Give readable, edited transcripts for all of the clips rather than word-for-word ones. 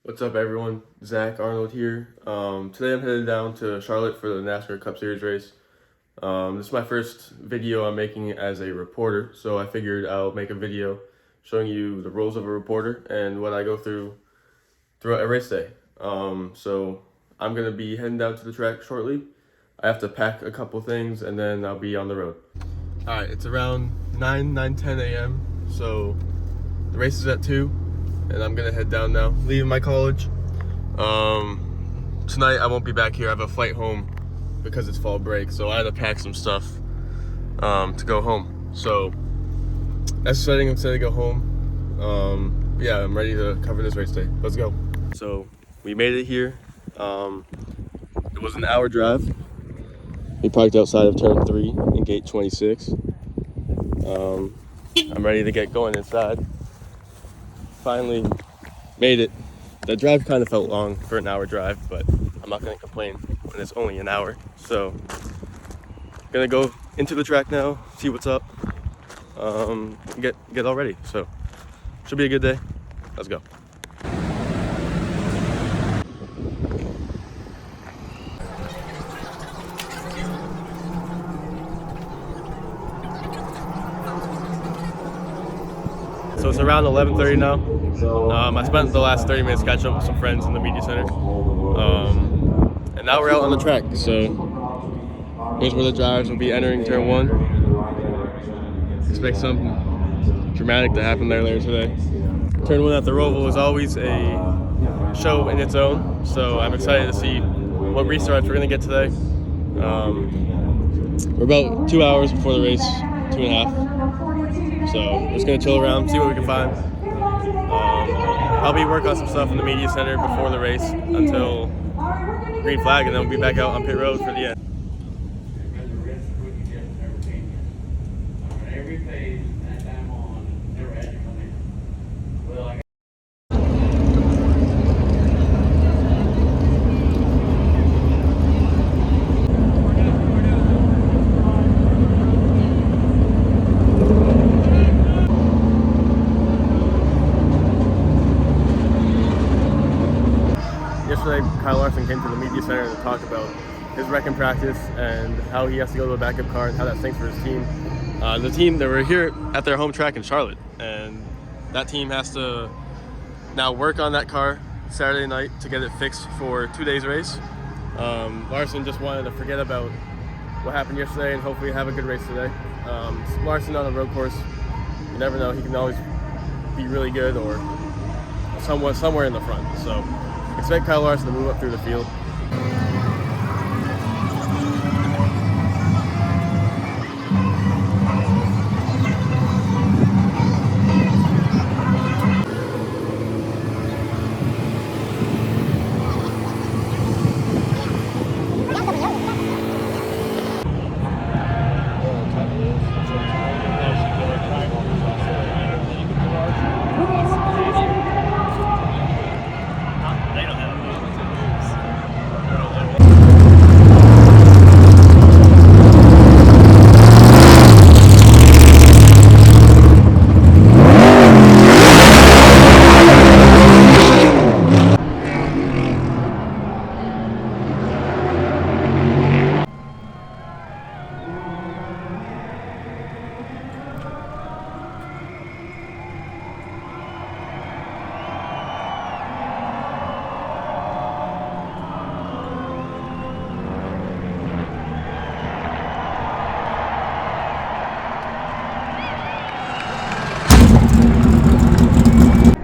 What's up, everyone? Zach Arnold here. Today I'm headed down to Charlotte for the NASCAR Cup Series race. This is my first video I'm making as a reporter, so I figured I'll make a video showing you the roles of a reporter and what I go through throughout a race day. So I'm going to be heading down to the track shortly. I have to pack a couple things and then I'll be on the road. Alright, it's around 9:10 a.m. So the race is at 2. And I'm gonna head down now, leaving my college. Tonight I won't be back here. I have a flight home because it's fall break, so I had to pack some stuff to go home. So that's exciting. I'm excited to go home. Yeah, I'm ready to cover this race day. Let's go. So we made it here. It was an hour drive. We parked outside of turn 3 in gate 26. I'm ready to get going inside. Finally made it. The drive kind of felt long for an hour drive, but I'm not going to complain when it's only an hour. So gonna go into the track now, see what's up, get all ready. So should be a good day. Let's go. So it's around 11:30 now. I spent the last 30 minutes catching up with some friends in the media center. And now we're out on the track. So here's where the drivers will be entering turn 1. Expect something dramatic to happen there later today. Turn 1 at the Roval is always a show in its own. So I'm excited to see what restarts we're going to get today. We're about 2 hours before the race, 2.5. So we're just gonna chill around, see what we can find. Probably work on some stuff in the media center before the race until green flag, and then we'll be back out on pit road for the end. Yesterday, Kyle Larson came to the media center to talk about his wrecking practice and how he has to go to a backup car and how that stinks for his team. The team, they were here at their home track in Charlotte, and that team has to now work on that car Saturday night to get it fixed for 2 days race. Larson just wanted to forget about what happened yesterday and hopefully have a good race today. Larson on a road course, you never know, he can always be really good or somewhere in the front. So expect Kyle Larson to move up through the field.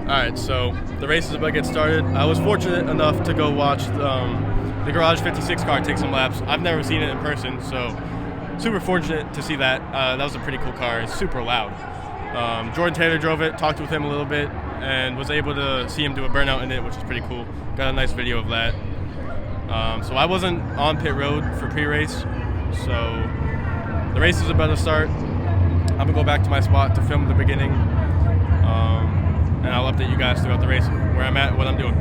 Alright, so the race is about to get started. I was fortunate enough to go watch the Garage 56 car take some laps. I've never seen it in person, so super fortunate to see that. That was a pretty cool car. It's super loud. Jordan Taylor drove it, talked with him a little bit, and was able to see him do a burnout in it, which is pretty cool. Got a nice video of that. So I wasn't on pit road for pre-race, so the race is about to start. I'm going to go back to my spot to film the beginning. And I'll update you guys throughout the race, where I'm at, what I'm doing.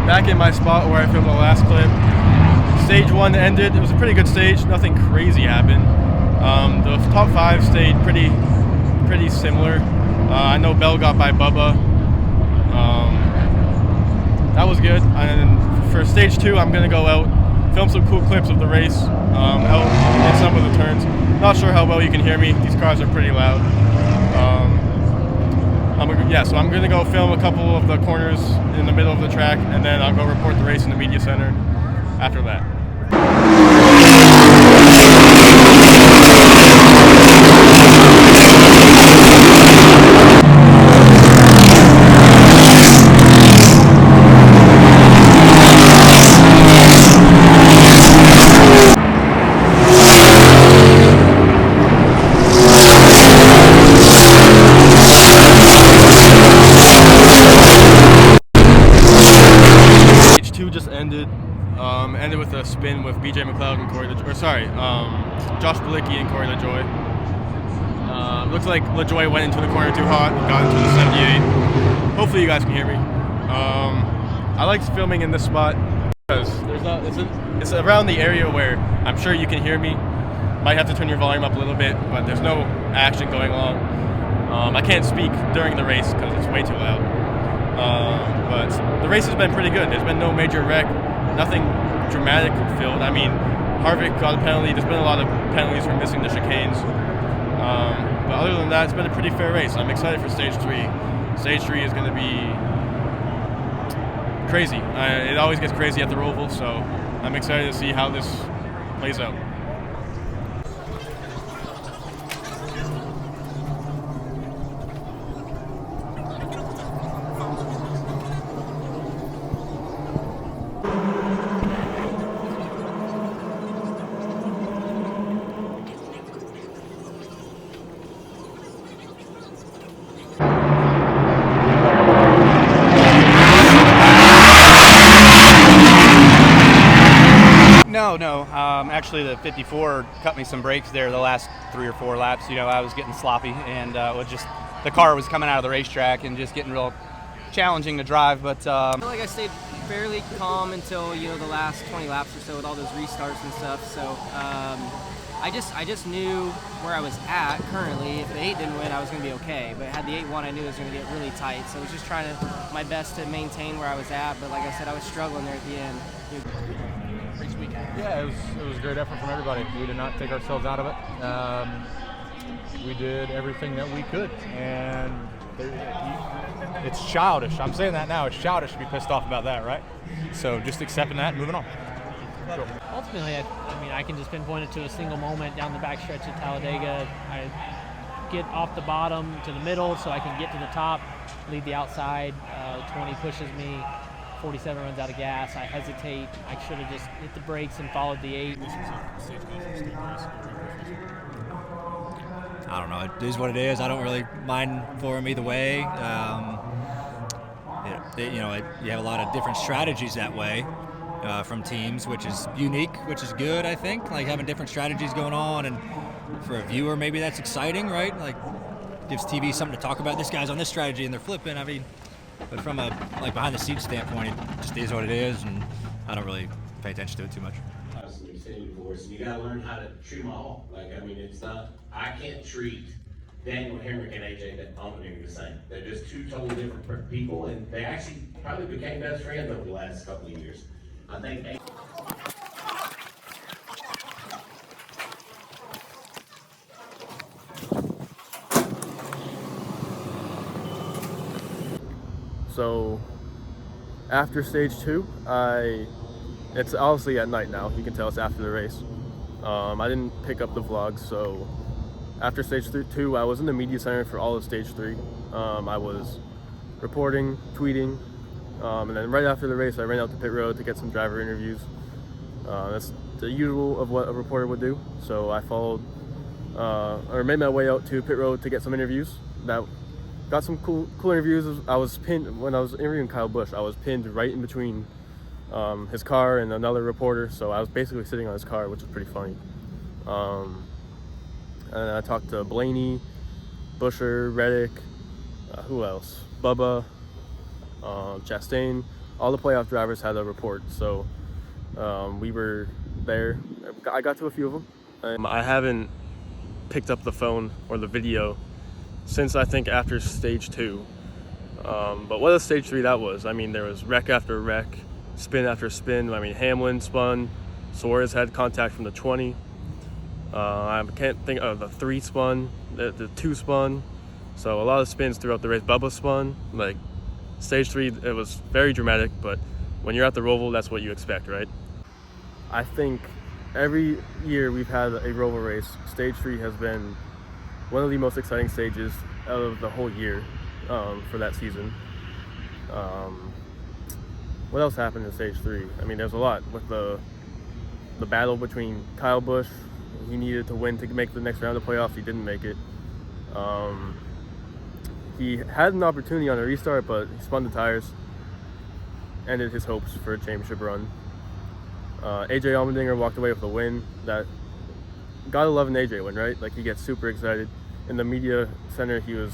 back in my spot where I filmed the last clip. Stage 1 ended. It was a pretty good stage. Nothing crazy happened. The top 5 stayed pretty similar. I know Bell got by Bubba. That was good. And for stage 2, I'm gonna go out, film some cool clips of the race, out in some of the turns. Not sure how well you can hear me. These cars are pretty loud. So I'm gonna go film a couple of the corners in the middle of the track, and then I'll go report the race in the media center after that. Ended with a spin with BJ McLeod and Josh Balicki and Corey LaJoy. Looks like LaJoy went into the corner too hot and got into the 78. Hopefully you guys can hear me. I liked filming in this spot because it's around the area where I'm sure you can hear me. Might have to turn your volume up a little bit, but there's no action going on. I can't speak during the race because it's way too loud. But the race has been pretty good. There's been no major wreck. Nothing dramatic filled. I mean, Harvick got a penalty. There's been a lot of penalties for missing the chicanes. But other than that, it's been a pretty fair race. I'm excited for stage 3. Stage 3 is going to be crazy. It always gets crazy at the Roval, so I'm excited to see how this plays out. No. Actually, the 54 cut me some brakes there the last 3 or 4 laps. You know, I was getting sloppy, and the car was coming out of the racetrack and just getting real challenging to drive. But I feel like I stayed fairly calm until the last 20 laps or so with all those restarts and stuff. So I just knew where I was at currently. If the 8 didn't win, I was going to be okay. But had the 8 won, I knew it was going to get really tight. So I was just trying my best to maintain where I was at. But like I said, I was struggling there at the end. Race weekend. Yeah, it was a great effort from everybody. We did not take ourselves out of it. We did everything that we could, and it's childish. I'm saying that now. It's childish to be pissed off about that, right? So just accepting that and moving on. Sure. Ultimately, I can just pinpoint it to a single moment down the backstretch at Talladega. I get off the bottom to the middle so I can get to the top, leave the outside. 20 pushes me. 47 runs out of gas. I hesitate. I should have just hit the brakes and followed the 8. I don't know. It is what it is. I don't really mind for him either way. You have a lot of different strategies that way from teams, which is unique, which is good, I think. Like having different strategies going on, and for a viewer, maybe that's exciting, right? Like gives TV something to talk about. This guy's on this strategy and they're flipping. I mean. But from a behind the scenes standpoint, it just is what it is, and I don't really pay attention to it too much. We've seen it before, so you gotta learn how to treat them all. It's not. I can't treat Daniel Hemrick and AJ Allmendinger the same. They're just two totally different people, and they actually probably became best friends over the last couple of years. I think. So after stage 2, it's obviously at night now. You can tell it's after the race. I didn't pick up the vlogs, so after stage 2, I was in the media center for all of stage 3. I was reporting, tweeting, and then right after the race, I ran out to pit road to get some driver interviews. That's the usual of what a reporter would do. So I made my way out to pit road to get some interviews. That got some cool interviews. I was pinned when I was interviewing Kyle Busch. I was pinned right in between his car and another reporter, so I was basically sitting on his car, which was pretty funny. And I talked to Blaney, Busher, Reddick, who else? Bubba, Chastain. all the playoff drivers had a report. So we were there. I got to a few of them. I haven't picked up the phone or the video since I think after stage 2. But what a stage 3 that was. I mean, there was wreck after wreck, spin after spin. I mean, Hamlin spun, Suarez had contact from the 20. I can't think of the 3 spun, the 2 spun. So a lot of spins throughout the race. Bubba spun. Like, stage 3, it was very dramatic, but when you're at the Roval, that's what you expect, right? I think every year we've had a Roval race, stage 3 has been one of the most exciting stages out of the whole year for that season. What else happened in stage 3? I mean, there's a lot with the battle between Kyle Busch. He needed to win to make the next round of playoffs. He didn't make it. He had an opportunity on a restart, but he spun the tires. Ended his hopes for a championship run. AJ Allmendinger walked away with a win. That gotta love an AJ win, right? Like, he gets super excited. In the media center, he was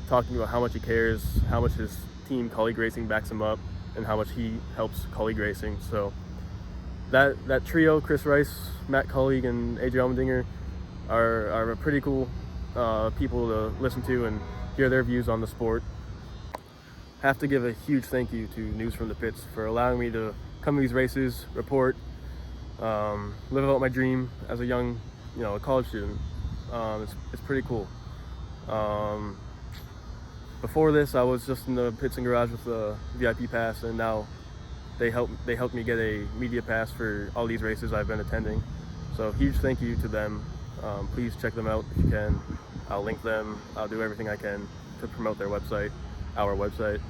talking about how much he cares, how much his team, Colleague Racing, backs him up, and how much he helps Colleague Racing. So that trio, Chris Rice, Matt Colleague, and AJ Allmendinger, are a pretty cool people to listen to and hear their views on the sport. Have to give a huge thank you to News from the Pits for allowing me to come to these races, report, live out my dream as a young, a college student. It's pretty cool. Before this, I was just in the pits and garage with the VIP pass, and now they helped me get a media pass for all these races I've been attending. So huge thank you to them. Please check them out if you can. I'll link them. I'll do everything I can to promote their website, our website.